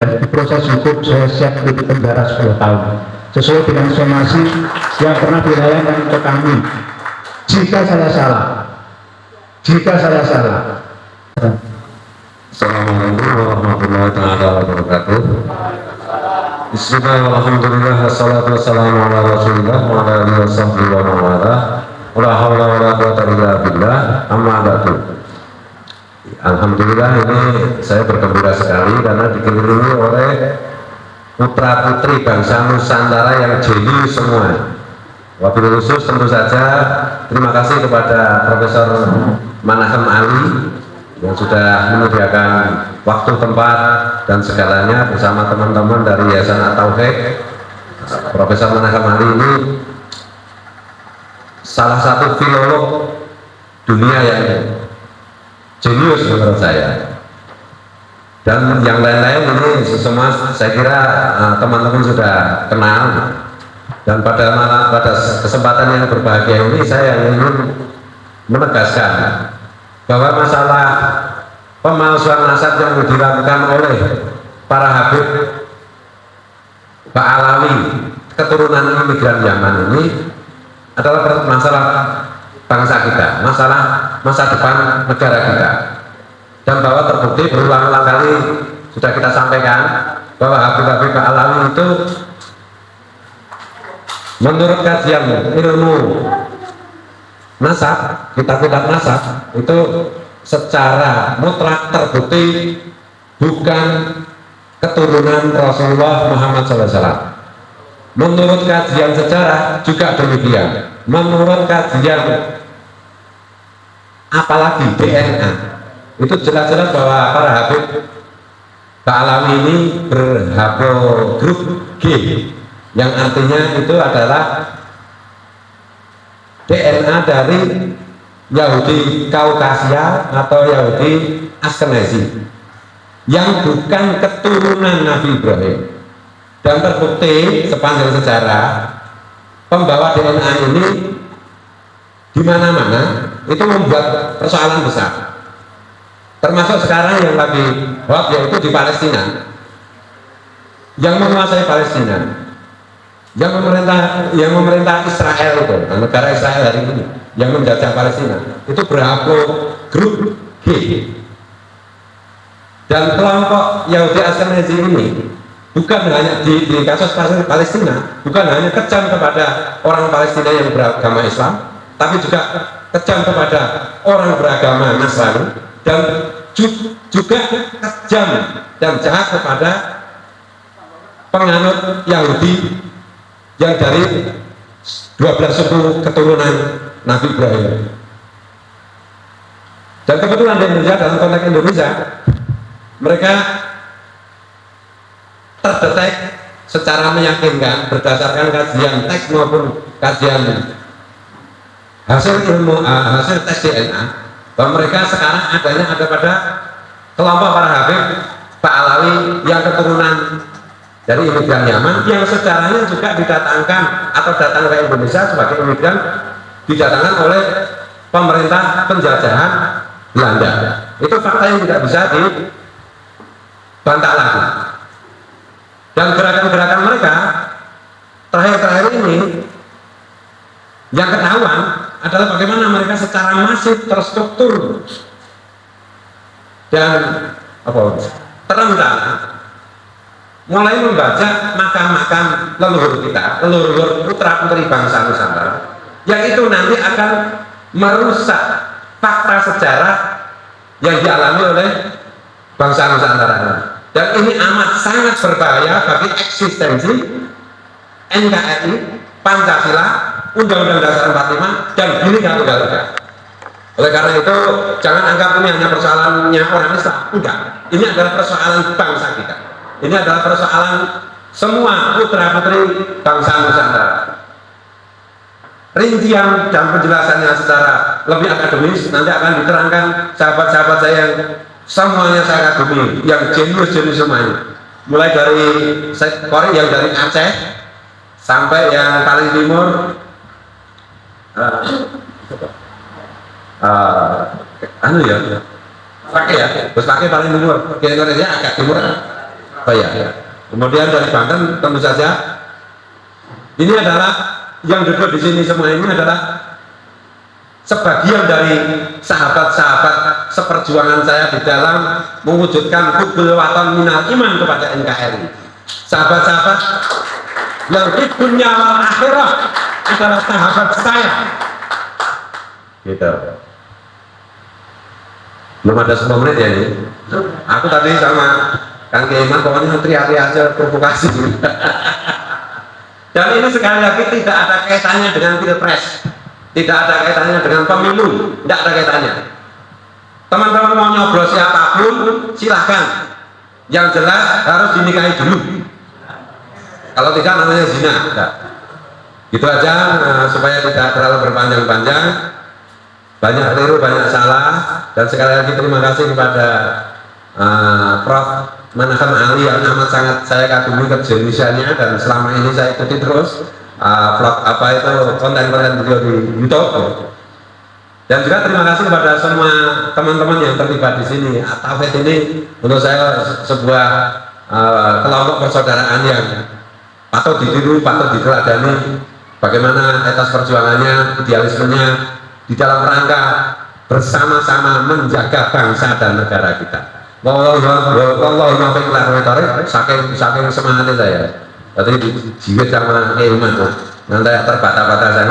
di proses hukum saya siap di penjara 10 tahun sesuai dengan somasi yang pernah dilayangkan ke kami. Jika saya salah, Assalamualaikum warahmatullahi wabarakatuh. Bismillah, alhamdulillah, wassalatu wassalamu ala rasulillah wa ala alihi wasahbihi wa mawala. La hawla wa la quwwata illa billah, amma ba'du. Alhamdulillah, ini saya bergembira sekali karena dikelilingi oleh putra putri bangsa Nusantara yang jenius semua. Wabil khusus tentu saja terima kasih kepada Profesor Manahem Ali yang sudah menyediakan waktu, tempat, dan segalanya bersama teman-teman dari Yayasan At-Tauhid. Profesor Manahem Ali ini salah satu filolog dunia yang jenius menurut saya, dan yang lain-lain ini semua saya kira teman-teman sudah kenal. Dan pada kesempatan yang berbahagia ini saya ingin menegaskan bahwa masalah pemalsuan nasab yang dilakukan oleh para Habib Ba'alawi keturunan imigran Yaman ini adalah masalah bangsa kita, masalah masa depan negara kita, dan bahwa terbukti berulang-ulang kali sudah kita sampaikan bahwa Habib Ba'alawi itu menurut kajian ilmu nasab, kitab-kitab nasab itu secara mutlak terbukti bukan keturunan Rasulullah Muhammad SAW. Menurut kajian sejarah juga demikian. Menurut kajian apalagi DNA itu jelas-jelas bahwa para Habib Ba'alawi ini berhaplogrup G, yang artinya itu adalah DNA dari Yahudi Kaukasia atau Yahudi Askenazi yang bukan keturunan Nabi Ibrahim. Dan terbukti sepanjang sejarah pembawa DNA ini di mana-mana itu membuat persoalan besar, termasuk sekarang yang lagi hot, yaitu di Palestina, yang menguasai Palestina, yang memerintah Israel itu, negara Israel hari ini yang menjajah Palestina itu berhaplogrup G. Dan kelompok Yahudi Askenazi ini bukan hanya di kasus Palestina, bukan hanya kejam kepada orang Palestina yang beragama Islam, tapi juga kejam kepada orang beragama Nasrani, dan juga kejam dan jahat kepada penganut Yahudi yang dari 12 suku keturunan Nabi Ibrahim. Dan kebetulan di Indonesia, dalam konteks Indonesia, mereka terdetek secara meyakinkan berdasarkan kajian teks maupun kajian hasil ilmu, hasil tes DNA, bahwa mereka sekarang ada pada kelompok para Habib Ba'alawi yang keturunan dari imigran Yaman, yang secaranya juga didatangkan atau datang ke Indonesia sebagai imigran didatangkan oleh pemerintah penjajahan Belanda. Itu fakta yang tidak bisa dibantah lagi. Dan gerakan-gerakan mereka terakhir-terakhir ini yang ketahuan adalah bagaimana mereka secara masif terstruktur dan terencana mulai membaca makam-makam leluhur kita, leluhur putra putri bangsa Nusantara, yang itu nanti akan merusak fakta sejarah yang dialami oleh bangsa Nusantara. Dan ini amat sangat berbahaya bagi eksistensi NKRI, Pancasila, Undang-Undang Dasar 45, dan Bhinneka Tunggal Ika. Oleh karena itu, jangan anggap ini hanya persoalannya orang Islam. Enggak, ini adalah persoalan bangsa kita. Ini adalah persoalan semua putra putri bangsa Nusantara. Rincian dan penjelasannya secara lebih akademis nanti akan diterangkan sahabat-sahabat saya yang semuanya saya kagumi, yang jenius-jenius semuanya. Mulai dari Korea yang dari Aceh sampai yang paling timur pakai ya, terus pakai paling timur, di Indonesia agak timur Oh ya. Kemudian dari Banten tentu saja ini adalah yang duduk di sini semua ini adalah sebagian dari sahabat-sahabat seperjuangan saya di dalam mewujudkan hubul waton minal iman kepada NKRI. Sahabat-sahabat yang di dunia wal akhirah adalah sahabat saya. Gitu. Belum ada 10 menit ya ini. Aku tadi sama Kang Kiaiman pokoknya teriak-teriak aja provokasi. Dan ini sekali lagi tidak ada kaitannya dengan pilpres, tidak ada kaitannya dengan pemilu, tidak ada kaitannya. Teman-teman mau nyoblos siapapun silahkan, yang jelas harus dinikahi dulu. Kalau tidak namanya zina. Tidak. Gitu aja supaya tidak terlalu berpanjang-panjang. Banyak keliru, banyak salah. Dan sekali lagi terima kasih kepada Prof. Manaham Ali yang amat sangat saya kagumi kejeniusannya, dan selama ini saya ikuti terus vlog konten-konten beliau di YouTube. Dan juga terima kasih kepada semua teman-teman yang terlibat di sini. Tauhid ini menurut saya sebuah kelompok persaudaraan yang patut ditiru, patut diteladani. Bagaimana etos perjuangannya, idealismenya di dalam rangka bersama-sama menjaga bangsa dan negara kita. Wallahumma saking semangatnya saya. Tadi jiwet sama Kiaiman tuh, nanti terbata-bata saya.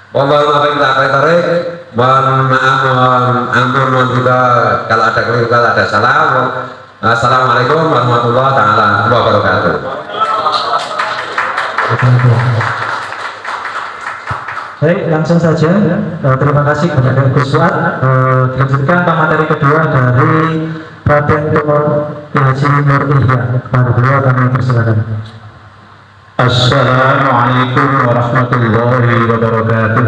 Wallahumma mohon maaf, mohon ampun, mohon juga kalau ada keliru, kalau ada salah. Assalamualaikum warahmatullahi taala wabarakatuh. Baik, langsung saja. Terima kasih kepada Gus Suat. Dilanjutkan materi kedua dari Raden Tumor Haji Nur Ihya. Kepada beliau kami persilakan. Assalamualaikum warahmatullahi wabarakatuh.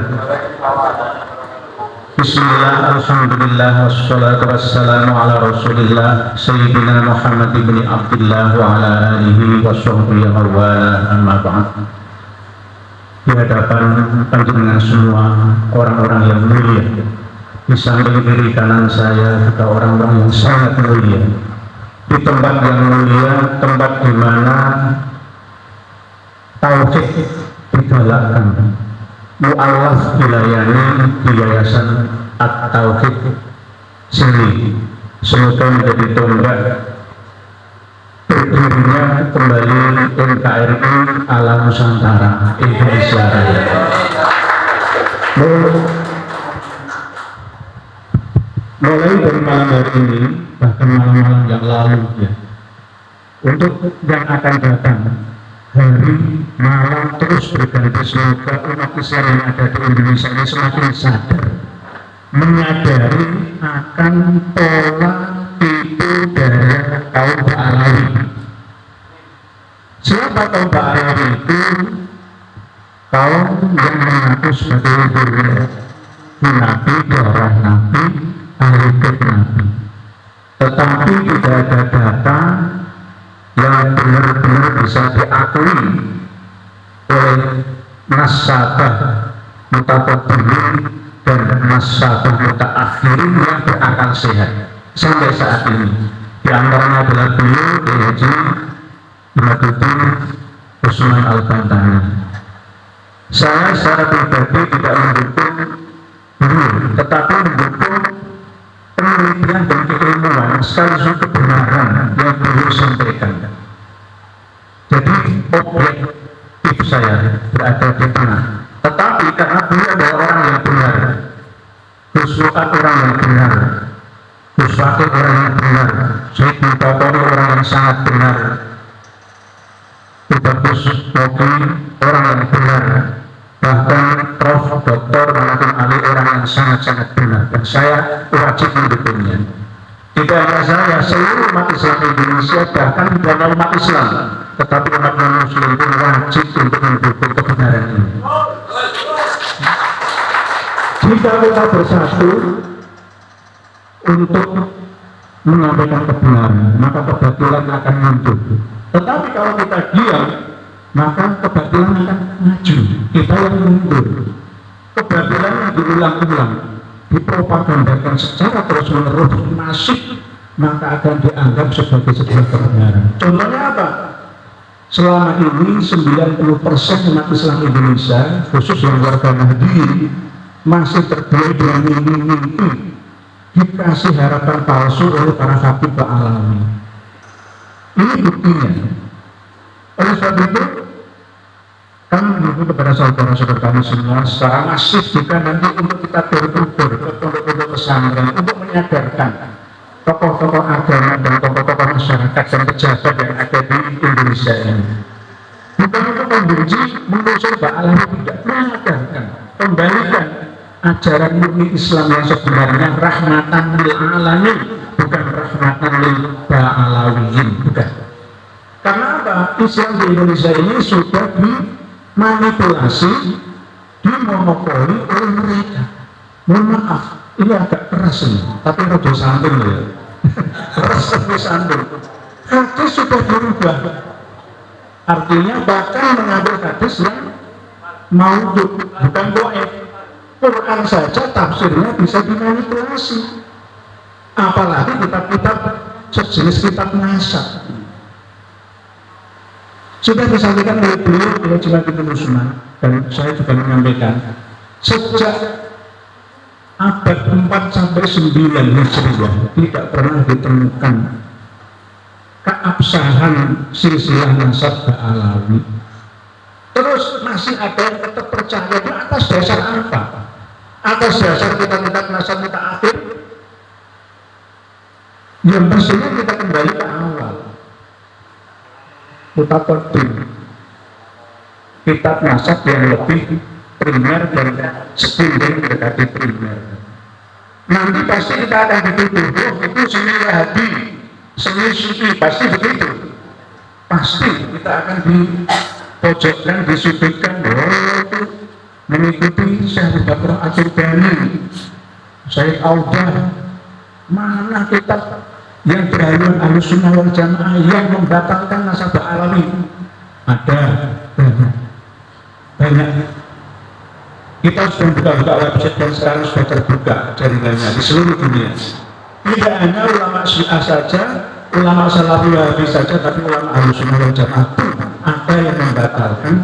Bismillah, alhamdulillah, wassalatu wassalamu ala rasulillah Sayyidina Muhammad ibn Abdullah wa ala alihi wa sahbihi wa wala, amma ba'd. Di hadapan panjenengan semua orang-orang yang mulia, di samping kiri kanan saya juga orang-orang yang sangat mulia, di tempat yang mulia, tempat di mana tauhid digalakkan, mu'allaf dilayani di Yayasan At-Tauhid sini. Semoga menjadi tonggak berdirinya kembali NKRI ala Nusantara Indonesia Raya. Mulai dari malam hari ini, bahkan malam-malam yang lalu ya, untuk yang akan datang, hari malam terus berganti. Semoga umat Islam yang ada di Indonesia ini semakin sadar, menyadari akan pola tipu daya kaum Ba'alawi. Siapa kaum Ba'alawi itu? Kaum yang mengaku sebagai Nabi, darah Nabi, ahli bait Nabi, tetapi tidak ada data yang benar-benar bisa diakui oleh nasabah mutaqaddimin dan nasabah mutaakhirin yang berakal sehat sampai saat ini. Di antaranya adalah beliau Haji Imaduddin Usman Al-Bantani. Saya secara pribadi tidak mendukung beliau, tetapi mendukung penelitian dan keilmuan sekaligus kebenaran yang beliau sampaikan. Jadi objektif saya berada di tengah, tetapi karena beliau adalah orang yang benar, Gus Fuad orang yang benar, Gus Fakih orang yang benar, Syed Muntaqori orang yang sangat benar, Gus Boki orang yang benar, bahkan Prof. Dr. Manaham Ali orang yang sangat-sangat benar, dan saya wajib mendukungnya. Tidak hanya saya, seluruh umat Islam Indonesia, bahkan bukan umat Islam, tetapi umat Muslim pun wajib untuk mendukung kebenaran ini. Jika kita bersatu untuk menyampaikan kebenaran, maka kebatilan akan muncul. Tetapi kalau kita diam, maka kebatilan akan maju, kita yang mundur. Kebatilan yang diulang-ulang, dipropagandakan secara terus-menerus masif maka akan dianggap sebagai sebuah kebenaran. Contohnya apa? Selama ini 90% umat Islam Indonesia, khusus yang warga Nahdien, masih terbuai dengan mimpi-mimpi dikasih harapan palsu oleh para habib Alawi. Ini buktinya. Oleh sebab itu, kami mengimbau kepada saudara-saudara kami semua secara masif jika nanti untuk kita berkumpul ke pondok-pondok pesantren untuk menyadarkan tokoh-tokoh agama dan tokoh-tokoh masyarakat dan pejabat yang ada di Indonesia ini. Bukan untuk membenci, mengusir Alawi, tidak, menyadarkan, kembalikan ajaran murni Islam yang sebenarnya, rahmatan lil alamin, bukan rahmatan lil ba'alawiyin, bukan. Karena apa? Islam di Indonesia ini sudah dimanipulasi, dimonopoli oleh mereka. Mohon maaf, ini agak keras ini, tapi rada santun ya. Keras tapi santun. Hadis sudah berubah. Artinya bahkan mengambil hadis yang maudhu, bukan dhaif. Quran saja tafsirnya bisa dimanipulasi. Apalagi kitab-kitab sejenis kitab nasab. Sudah disampaikan oleh beliau oleh Haji bin Usman, dan saya juga menyampaikan sejak abad 4 sampai 9 Hijriah tidak pernah ditemukan keabsahan silsilah nasab Alawi. Terus masih ada yang tetap percaya di atas dasar apa? Atas dasar kitab-kitab nasab mutaakhir. Yang pastinya kita kembali ke awal. Mutaqaddim, kitab nasab yang lebih primer dan sekunder mendekati primer. Nanti pasti kita akan dituduh itu seni Wahabi, seni Syi'i, pasti begitu. Pasti kita akan dipojokkan, disudutkan, itu mengikuti Syekh Abu Bakar Al-Jurjani, Syekh Audah. Mana kitab yang berhaluan Ahlussunnah wal Jamaah yang membatalkan nasab Alawi? Ada banyak. Kita sudah buka-buka website dan sekarang sudah terbuka jaringannya di seluruh dunia. Tidak hanya ulama Syiah saja, ulama Salafi Wahabi saja, tapi ulama Ahlussunnah wal Jamaah pun ada yang membatalkan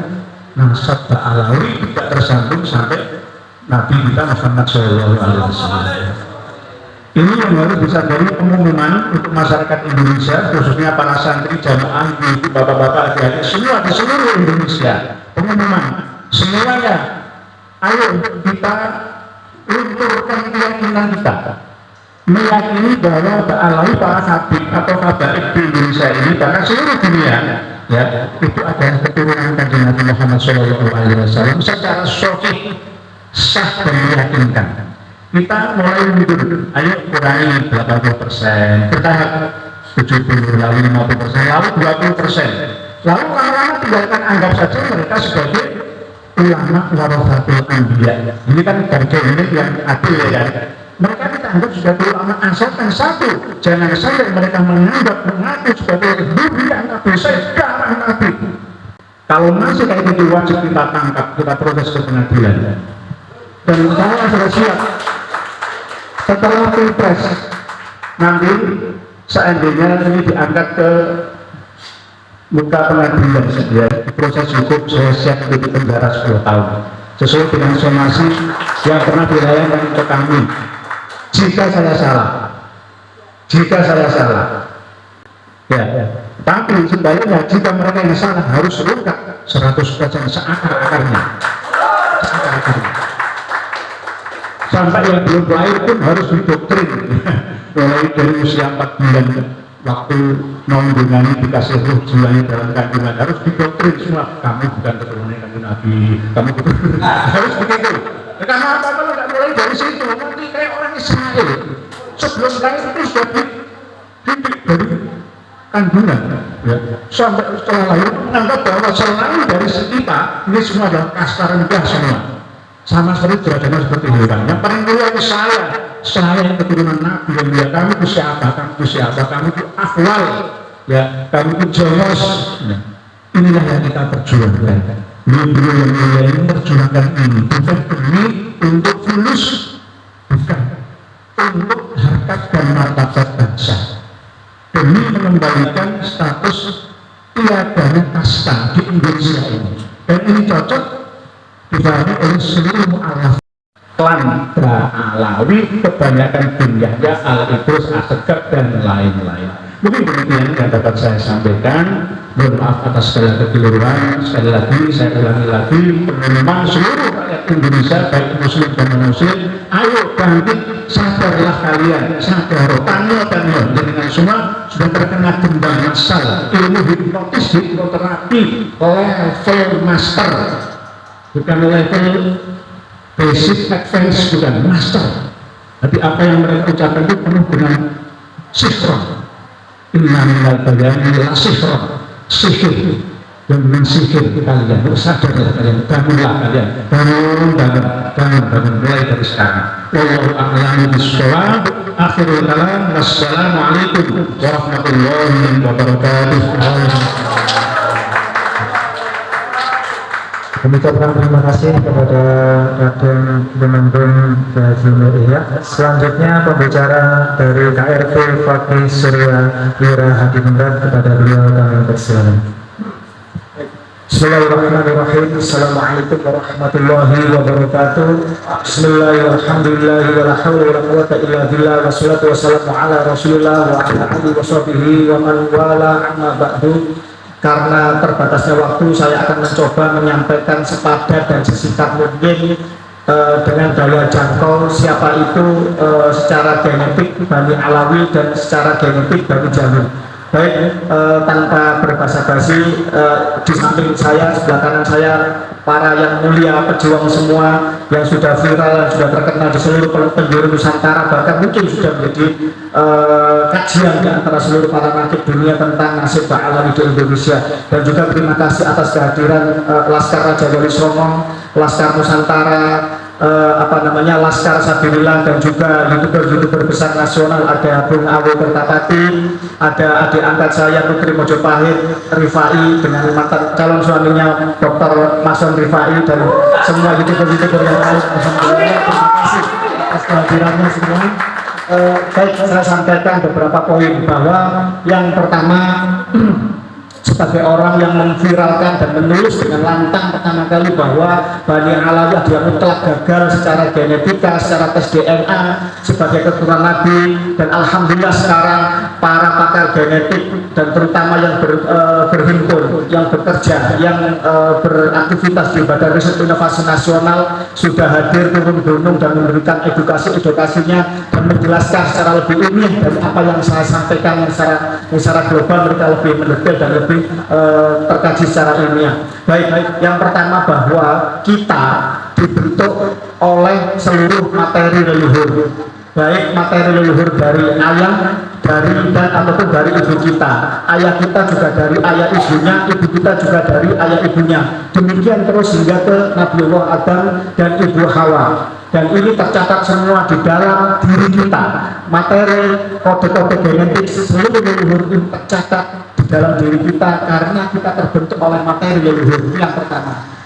nasab Alawi tidak tersambung sampai Nabi kita Muhammad SAW. Ini yang harus disadari pengumuman untuk masyarakat Indonesia, khususnya para santri, jamaah, ibu, bapak-bapak, adik-adik, semua di seluruh Indonesia. Pengumuman semuanya, ayo kita lunturkan keyakinan kita, meyakini bahwa Alawi, para habib atau habaib di Indonesia ini, bahkan seluruh dunia, ya, itu adalah keturunan Kanjeng Nabi Muhammad SAW secara sahih, sah dan meyakinkan. Kita mulai mundur, ayo kurangi 80%, bertahap 70, lalu 50%, lalu 20%. Lalu lama-lama tinggalkan, anggap saja mereka sebagai ulama warasatul anbiya. Ini kan harga ini yang adil ya. Mereka kita anggap sebagai ulama, asalkan satu, jangan sampai mereka mengaku sebagai nabi yang nabi, sekarang nabi. Kalau masih kayak gitu wajib kita tangkap, kita proses ke pengadilan. Dan saya sudah siap. Setelah pilpres nanti seandainya ini diangkat ke muka pengadilan, ya, proses hukum saya siap untuk penjara 10 tahun sesuai dengan somasi yang pernah dilayangkan ke kami. Jika saya salah, ya. Tapi sebaliknya jika mereka yang salah harus lengkap 100% seakar-akarnya. Sampai yang belum lahir pun harus didoktrin. Mulai dari usia 4 bulan waktu nondungannya dikasih ruh jiwanya dalam kandungan, harus didoktrin semua. Kamu bukan keturunan Kanjeng Nabi, kamu harus begitu. Karena apa? Kalau tidak mulai dari situ nanti kayak orang Israel sebelum lahir itu sudah dididik dari kandungan, ya. Sampai setelah lahir menganggap bahwa selain dari kita ini semua adalah kasta rendah semua. Sama sekali derajatnya seperti hewan. Yang paling mulia itu saya yang keturunan Nabi yang mulia. Kamu itu siapa? Kamu itu akwal, ya. Kamu itu jongos. Inilah yang kita perjuangkan. Beliau yang mulia ini perjuangkan ini bukan demi untuk fulus, bukan untuk harkat dan martabat bangsa. demi mengembalikan status tiadanya kasta di Indonesia ini. Dan ini cocok dipahami oleh seluruh mu'alaf klan Alawi, kebanyakan bin Yahya, Al-Idrus, Asegaf, dan lain-lain. Mungkin demikian yang dapat saya sampaikan. Mohon maaf atas segala kekeliruan. Sekali lagi saya ulangi lagi, memang seluruh rakyat Indonesia baik muslim dan non-muslim, ayo bangkit, sadarlah kalian, sadar, tanyo dengan semua sudah terkena dendam massal, ilmu hipnotis, hipnoterapi level master, bukan level basic advance, bukan master. Tapi apa yang mereka ucapkan itu penuh dengan sifrah. Inna minal bayani la sifrah, sihir. Dan dengan sihir kalian, sadarlah kalian, bangunlah kalian, bangun mulai dari sekarang. Wallahu a'lamu bishawab. Akhirul kalam, wassalamualaikum warahmatullahi wabarakatuh. Kami ucapkan terima kasih kepada Raden Temenggung Haji Nur Ihya. Selanjutnya pembicara dari KRV Fakih Surya Wira Hadiningrat, kepada beliau kami persilakan. Bismillahirrahmanirrahim. Assalamualaikum warahmatullahi wabarakatuh. Bismillahirrahmanirrahim. Wa la haula wa la quwwata illa billah. Wassalatu wassalamu ala Rasulillah wa ala alihi wa sahbihi wa man wala, amma ba'du. Karena terbatasnya waktu, saya akan mencoba menyampaikan sepadat dan sesingkat mungkin dengan daya jangkau siapa itu secara genetik Bani Alawi dan secara genetik Bani Jamil. Baik, tanpa berbasa-basi, di samping saya, sebelah kanan saya, para yang mulia, pejuang semua yang sudah viral, yang sudah terkenal di seluruh penjuru Nusantara, bahkan mungkin sudah menjadi kajian di antara seluruh para nakib dunia tentang nasib Alawi di Indonesia. Dan juga terima kasih atas kehadiran Laskar Raja Wali Songo, Laskar Nusantara, Laskar Sabilillah, dan juga youtuber besar nasional. Ada Bung Awo Kertapati, ada adik angkat saya Putri Mojopahit, Rifai dengan mantan calon suaminya Dr. Mason Rifai, dan semua youtuber yang lain. Alhamdulillah, terima kasih atas kehadirannya semua. Baik, saya sampaikan beberapa poin, bahwa yang pertama, sebagai orang yang memviralkan dan menulis dengan lantang pertama kali bahwa Bani Alawi adalah mutlak gagal secara genetika, secara tes DNA sebagai keturunan Nabi. Dan alhamdulillah sekarang para pakar genetik dan terutama yang berhimpun, yang bekerja, yang beraktivitas di Badan Riset Inovasi Nasional sudah hadir turun gunung dan memberikan edukasinya dan menjelaskan secara lebih ilmiah dari apa yang saya sampaikan secara global. Mereka lebih mendetail dan lebih terkaji secara ilmiah. Baik, yang pertama bahwa kita dibentuk oleh seluruh materi leluhur, baik materi leluhur dari ayah, dari dan ataupun dari ibu kita. Ayah kita juga dari ayah ibunya, ibu kita juga dari ayah ibunya. Demikian terus hingga ke Nabiullah Adam dan Ibu Hawa. Dan ini tercatat semua di dalam diri kita. Materi kode-kode genetik seluruh leluhur ini tercatat di dalam diri kita karena kita terbentuk oleh materi leluhur. Yang pertama.